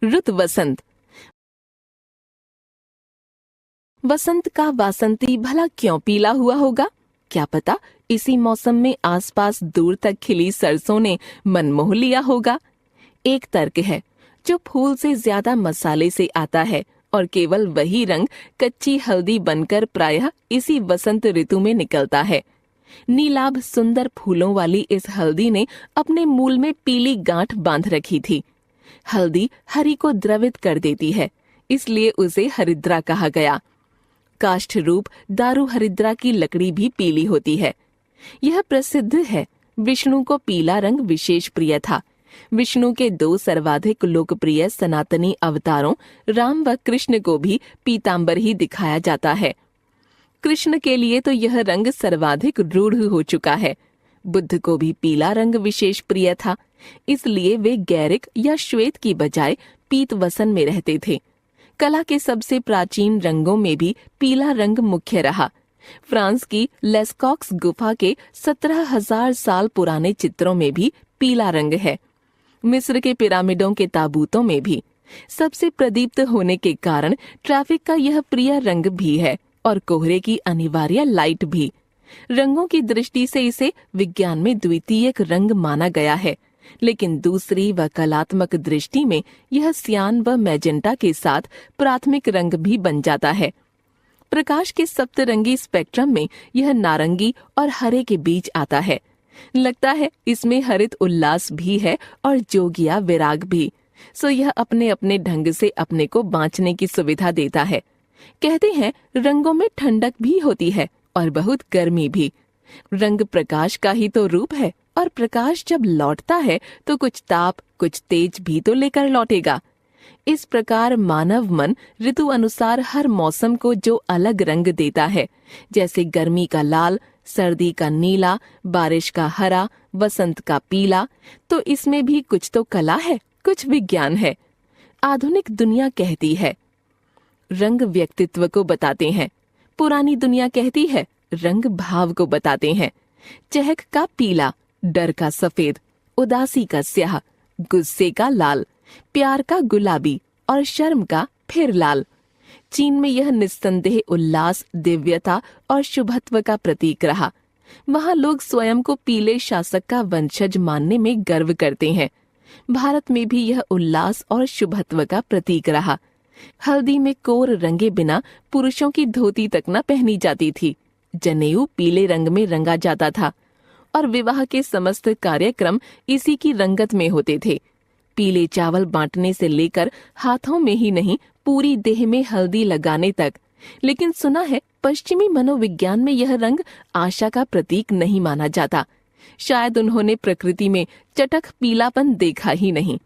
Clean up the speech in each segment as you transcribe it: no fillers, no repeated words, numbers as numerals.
ऋतु वसंत। वसंत का वासंती भला क्यों पीला हुआ होगा? क्या पता इसी मौसम में आसपास दूर तक खिली सरसों ने मन मोह लिया होगा। एक तर्क है, जो फूल से ज्यादा मसाले से आता है और केवल वही रंग कच्ची हल्दी बनकर प्रायः इसी वसंत ऋतु में निकलता है। नीलाभ सुंदर फूलों वाली इस हल्दी ने अपने मूल में पीली गांठ बांध रखी थी। हल्दी हरि को द्रवित कर देती है, इसलिए उसे हरिद्रा कहा गया। काष्ठ रूप दारू हरिद्रा की लकड़ी भी पीली होती है। यह प्रसिद्ध है, विष्णु को पीला रंग विशेष प्रिय था। विष्णु के दो सर्वाधिक लोकप्रिय सनातनी अवतारों राम व कृष्ण को भी पीतांबर ही दिखाया जाता है। कृष्ण के लिए तो यह रंग सर्वाधिक रूढ़ हो चुका है। बुद्ध को भी पीला रंग विशेष प्रिय था, इसलिए वे गैरिक या श्वेत की बजाय पीत वसन में रहते थे। कला के सबसे प्राचीन रंगों में भी पीला रंग मुख्य रहा। फ्रांस की लेस्कॉक्स गुफा के 17,000 साल पुराने चित्रों में भी पीला रंग है। मिस्र के पिरामिडों के ताबूतों में भी। सबसे प्रदीप्त होने के कारण ट्रैफिक का यह प्रिय रंग भी है और कोहरे की अनिवार्य लाइट भी। रंगों की दृष्टि से इसे विज्ञान में द्वितीयक रंग माना गया है, लेकिन दूसरी व कलात्मक दृष्टि में यह सियान व मैजेंटा के साथ प्राथमिक रंग भी बन जाता है। प्रकाश के सप्तरंगी स्पेक्ट्रम में यह नारंगी और हरे के बीच आता है। लगता है इसमें हरित उल्लास भी है और जोगिया विराग भी। सो यह अपने अपने ढंग से अपने को बांचने की सुविधा देता है। कहते हैं रंगों में ठंडक भी होती है और बहुत गर्मी भी। रंग प्रकाश का ही तो रूप है और प्रकाश जब लौटता है तो कुछ ताप, कुछ तेज भी तो लेकर लौटेगा। इस प्रकार मानव मन ऋतु अनुसार हर मौसम को जो अलग रंग देता है, जैसे गर्मी का लाल, सर्दी का नीला, बारिश का हरा, वसंत का पीला, तो इसमें भी कुछ तो कला है, कुछ विज्ञान है। आधुनिक दुनिया कहती है रंग व्यक्तित्व को बताते हैं, पुरानी दुनिया कहती है रंग भाव को बताते हैं। चहक का पीला, डर का सफेद, उदासी का स्याह, गुस्से का लाल, प्यार का गुलाबी और शर्म का फिर लाल। चीन में यह निस्संदेह उल्लास, दिव्यता और शुभत्व का प्रतीक रहा। वहाँ लोग स्वयं को पीले शासक का वंशज मानने में गर्व करते हैं। भारत में भी यह उल्लास और शुभत्व का प्रतीक रहा। हल्दी में कोर रंगे बिना पुरुषों की धोती तक न पहनी जाती थी। जनेऊ पीले रंग में रंगा जाता था और विवाह के समस्त कार्यक्रम इसी की रंगत में होते थे। पीले चावल बांटने से लेकर हाथों में ही नहीं, पूरी देह में हल्दी लगाने तक। लेकिन सुना है पश्चिमी मनोविज्ञान में यह रंग आशा का प्रतीक नहीं माना जाता। शायद उन्होंने प्रकृति में चटख पीलापन देखा ही नहीं।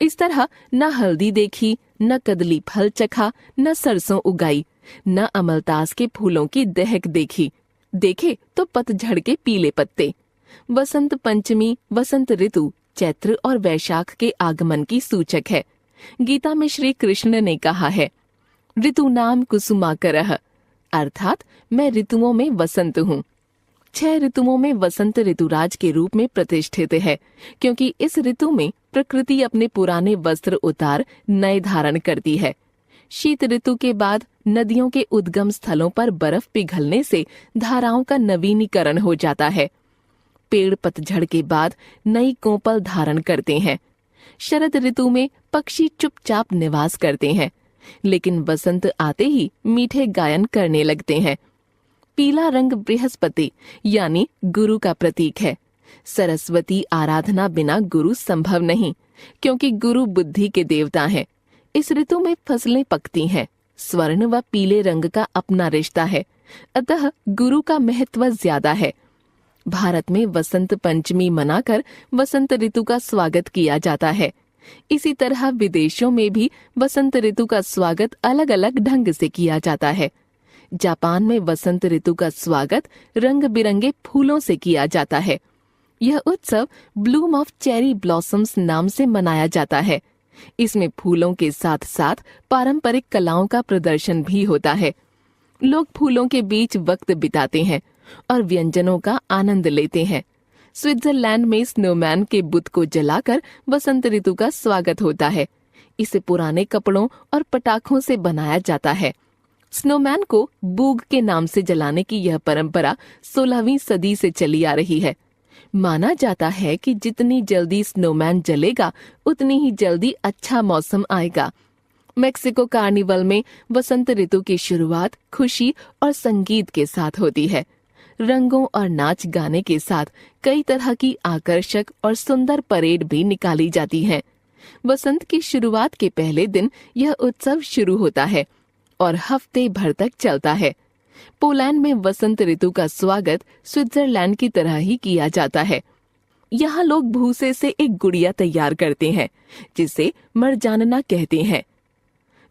इस तरह न हल्दी देखी, न कदली फल चखा, न सरसों उगाई, न अमलतास के फूलों की दहक देखी। देखे तो पतझड़ के पीले पत्ते। वसंत पंचमी, वसंत ऋतु चैत्र और वैशाख के आगमन की सूचक है। गीता में श्री कृष्ण ने कहा है, ऋतु नाम कुसुमाकरः, अर्थात मैं ऋतुओं में वसंत हूँ। 6 ऋतुओं में वसंत ऋतुराज के रूप में प्रतिष्ठित है, क्योंकि इस ऋतु में प्रकृति अपने पुराने वस्त्र उतार नए धारण करती है। शीत ऋतु के बाद नदियों के उद्गम स्थलों पर बर्फ पिघलने से धाराओं का नवीनीकरण हो जाता है। पेड़ पतझड़ के बाद नई कोपल धारण करते हैं। शरद ऋतु में पक्षी चुपचाप निवास करते हैं, लेकिन बसंत आते ही मीठे गायन करने लगते हैं। पीला रंग बृहस्पति यानी गुरु का प्रतीक है। सरस्वती आराधना बिना गुरु संभव नहीं, क्योंकि गुरु बुद्धि के देवता हैं। इस ऋतु में फसलें पकती हैं। स्वर्ण व पीले रंग का अपना रिश्ता है, अतः गुरु का महत्व ज्यादा है। भारत में वसंत पंचमी मनाकर वसंत ऋतु का स्वागत किया जाता है। इसी तरह विदेशों में भी वसंत ऋतु का स्वागत अलग अलग ढंग से किया जाता है। जापान में वसंत ऋतु का स्वागत रंग बिरंगे फूलों से किया जाता है। यह उत्सव ब्लूम ऑफ चेरी ब्लॉसम्स नाम से मनाया जाता है। इसमें फूलों के साथ साथ पारंपरिक कलाओं का प्रदर्शन भी होता है। लोग फूलों के बीच वक्त बिताते हैं और व्यंजनों का आनंद लेते हैं। स्विट्जरलैंड में स्नोमैन के बुत को जलाकर वसंत ऋतु का स्वागत होता है। इसे पुराने कपड़ों और पटाखों से बनाया जाता है। स्नोमैन को बूग के नाम से जलाने की यह परंपरा 16वीं सदी से चली आ रही है। माना जाता है कि जितनी जल्दी स्नोमैन जलेगा उतनी ही जल्दी अच्छा मौसम आएगा। मेक्सिको कार्निवल में वसंत ऋतु की शुरुआत खुशी और संगीत के साथ होती है। रंगों और नाच गाने के साथ कई तरह की आकर्षक और सुंदर परेड भी निकाली जाती हैं। वसंत की शुरुआत के पहले दिन यह उत्सव शुरू होता है और हफ्ते भर तक चलता है। पोलैंड में वसंत ऋतु का स्वागत स्विट्जरलैंड की तरह ही किया जाता है। यहाँ लोग भूसे से एक गुड़िया तैयार करते हैं जिसे मरजानना कहते हैं।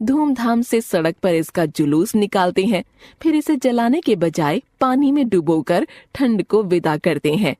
धूमधाम से सड़क पर इसका जुलूस निकालते हैं, फिर इसे जलाने के बजाय पानी में डुबोकर ठंड को विदा करते हैं।